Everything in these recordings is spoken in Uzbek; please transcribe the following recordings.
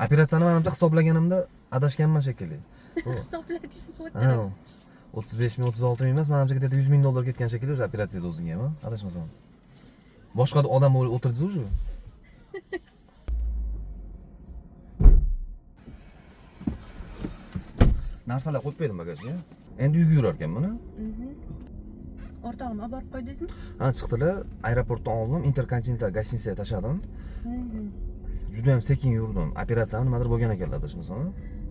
Operatsiyani menimcha hisoblaganimda adashganman shekilli. Hisobladingizmi? Ha. 35 ming, 36 ming emas, menimcha где-то 100 ming dollar ketgan shekilli o'sha operatsiyada o'ziga ham, adashmasam. Boshqa odam o'tirdi o'sha. Narsalar qo'yib qo'ydim bagajga. Endi uyga yurar ekanman. O'rtog'im olib borib qo'ydingizmi? Ha, chiqdilar, aeroportdan oldim, Intercontinental gostinitsaga tashladim. Juda ham sekin yurdim. Operatsiyam nimadir bo'lgan ekanlar, adashmasam.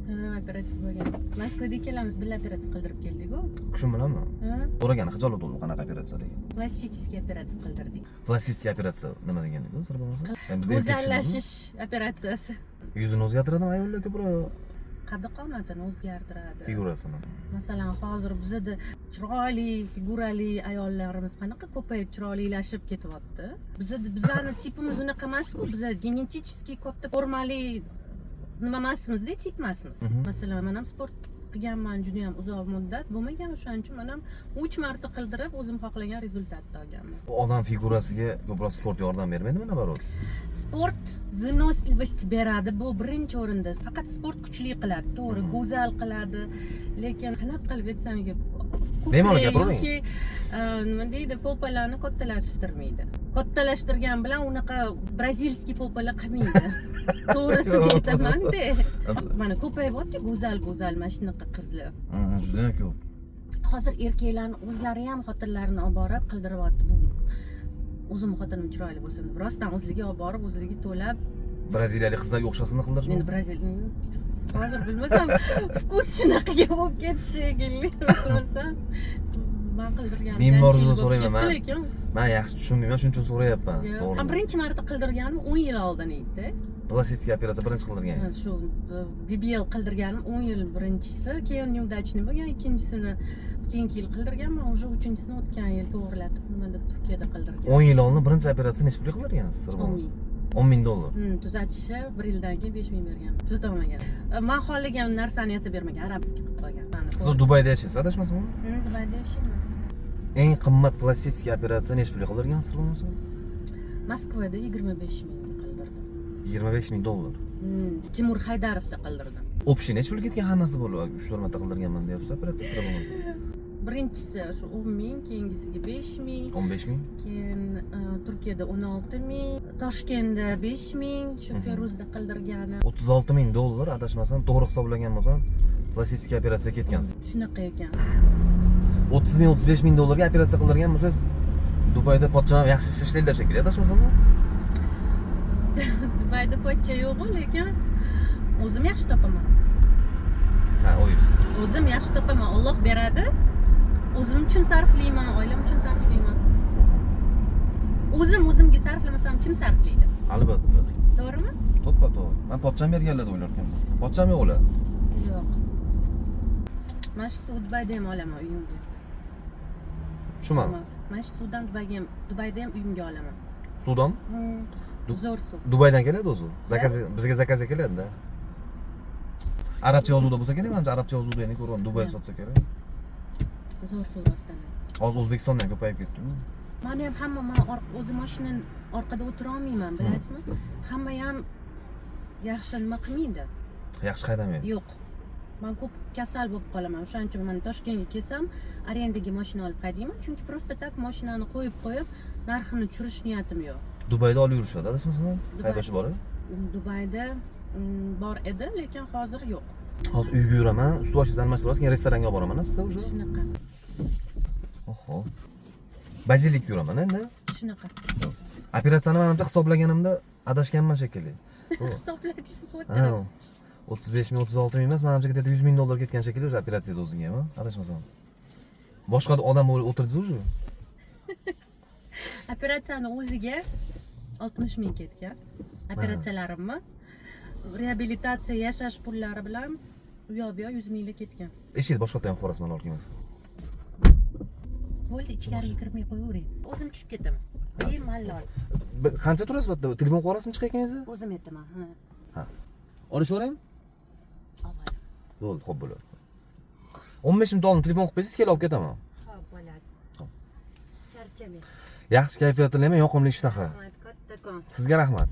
Ha, operatsiya bo'lgan. Moskvaga kelamiz, birga operatsiya qildirib keldik-ku. Shu bilanmi? Ha? So'ragani xijolat bo'ldi qanaqa operatsiya degan. Plastik operatsiya qildirdik. Plastik operatsiya nima deganligi, sir bo'lmasa? Bizda Go'zallashish operatsiyasi. yuzini o'zgartiradimi ayollar ko'proq? Qaddi qomatini o'zgartiradi. Figurasini. Masalan, hozir bizda chiroyli, figurali ayollarimiz qanaqa ko'payib chiroylilashib ketyapti. Bizani tipimiz unaqa emas-ku, biz genetik katta formali nima emasmiz-da, tip emasmiz. Masalan, men ham sport qilganman juda ham uzoq muddat, bo'lmagan o'shaning uchun men ham 3 marta qildirib o'zim xohlagan rezultatni olganman. Odam figurasiga ko'proq sport yordam bermaydimi, nabarot? Sport выносливость beradi, bu birinchi o'rinda. Faqat sport kuchli qiladi, to'g'ri, go'zal qiladi, lekin qanaqa qilib aytsam bemalol gapiravering. Nima deydi, po'palarni kattalashtirmaydi. Kattalashtirgan bilan unaqa brazilskiy po'palar qilmaydi. To'g'risini aytaman-da. Mana ko'payyapti go'zal mana shunaqa qizlar. Juda ham ko'p. Hozir erkaklarni o'zlari ham xotinlarini olib borib qildiryapti bu. O'zim xotinim chiroyli bo'lsin deb, rostdan o'zligi olib borib, o'zligi to'lab. Braziliyalik qizlarga o'xshasini qildirishmi? Endi hozir bilmasam, vkus shunaqaga bo'lib ketishi shekilli. Bilmasam, men qildirganim. Men boruzini so'rayman, men yaxshi tushunmayman, shuning uchun so'rayapman. To'g'ri. Men birinchi marta qildirganim 10 yil oldin edi. Plastik operatsiya birinchi qildirganingiz. Shu BBL qildirganim 10 yil birinchisi, keyin neudachniy bo'lgan, ikkinchisini keyingi yil qildirganman, уже uchinchisini o'tgan yil to'g'rilatib, mana Turkiyada qildirgan. 10 yil oldin birinchi operatsiyani necha pulga qildirgansiz? 10 ming dollar. Tuzatishi 1 yildan keyin 5 ming bergan. Tuzatolmagan. Men xohlagan narsani yasab bermagan, arabskiy qilib qo'ygan. Siz Dubayda yashaysiz, adashmasam? Dubayda yashayman. Eng qimmat plastik operatsiya necha pulga qildirgansiz bo'lmasa? Moskvada 25 ming qildirdim. 25 ming dollar. Timur Haydarovda qildirdim. Общий necha pulga ketgan hammasi bo'lib, 3-4 marta qildirganman deyapsiz, operatsiya sira bo'lmasa. Birinchisi shu 10 ming, keyingisiga 5 ming. 15 ming. Keyin Turkiyada 16 ming, Toshkentda 5 ming, shu Feruzda qildirgani. 36 ming dollar adashmasam, to'g'ri hisoblagan bo'lsam, plastik operatsiya ketgansiz. Shunaqa ekan. 30 ming, 35 ming dollarga operatsiya qildirgan bo'lsangiz, Dubayda pochcha yaxshi ishlaydilar shekilli, adashmasam. Dubayda pochcha yo'q-ku, lekin o'zim yaxshi topaman. Ha, o'yiz. O'zim yaxshi topaman, Alloh beradi. O'zim uchun sarflayman, oilam uchun sarflayman. O'zimga sarflamasam kim sarflaydi? Albatta. To'g'rimi? To'ppa-to'g'ri. Men pochcham berganlar deb o'ylar ekanman. Pochcham yo'q ular. Yo'q. Men shu Dubayda ham olaman uyimga. Tushunmadim. Men shu suvdan Dubayda ham uyimga olaman. Suvdan? Zo'r suv. Dubaydan keladi o'zi. Bizga zakaz keladi-da. Arabcha yozuvda bo'lsa kerak, menimcha arabcha yozuvda yana ko'rdim, Dubayda sotsa kerak. Zo'r suv rostdan. Hozir O'zbekistondan ko'payib ketdi-ku. Meni ham men o'zim mashinaning orqada o'tira olmayman, bilasizmi? Hamma ham yaxshi nima qilmaydi. Yaxshi haydamaydi. Yo'q. Men ko'p kasal bo'lib qolaman. O'shaning uchun men Toshkentga kelsam, arendaga mashina olib haydayman, chunki просто tak mashinani qo'yib narxini tushirish niyatim yo'q. Dubayda olib yurishadi, adashmasam, haydashi bor. Dubayda bor edi, lekin hozir yo'q. Hozir uyga yuraman, ust-boshingizni almashtirasiz, keyin restoranga olib boraman, siz o'sha. Shunaqa. Oho. Bazilik yuraman endi. Shunaqa. Operatsiyani menimcha hisoblaganimda adashganman shekilli. Hisobladingizmi? 35 ming, 36 ming emas, menimcha где-то 100 ming dollar ketgan shekilli o'sha operatsiyada o'ziga ham, adashmasam. Boshqa odam o'tirdi o'sha. Operatsiyani o'ziga 60 ming ketgan. Operatsiyalarimni reabilitatsiya yashash pullari bilan u yoq bu yoq 100 mingga ketgan. Eshit, boshqa ham xorasman olib kelmas. Bo'ldi, ichkariga kirmay qo'yavering. O'zim tushib ketaman. Bemalol. Qancha turasiz bu yerda? Telefon qo'yasizmi chiqayotganingizni? O'zim aytaman, ha. Olishaveraymi? Avval. Bo'ldi, xo'p bo'ladi. 15 ming dollarni telefon qilib qo'ysangiz, kelib olib ketaman. Xo'p, bo'ladi. Charchamang. Yaxshi kayfiyatli, yoqimli ishtaha. Rahmat, kattakon. Sizga rahmat.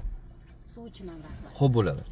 Suv uchun ham rahmat. Xo'p bo'ladi.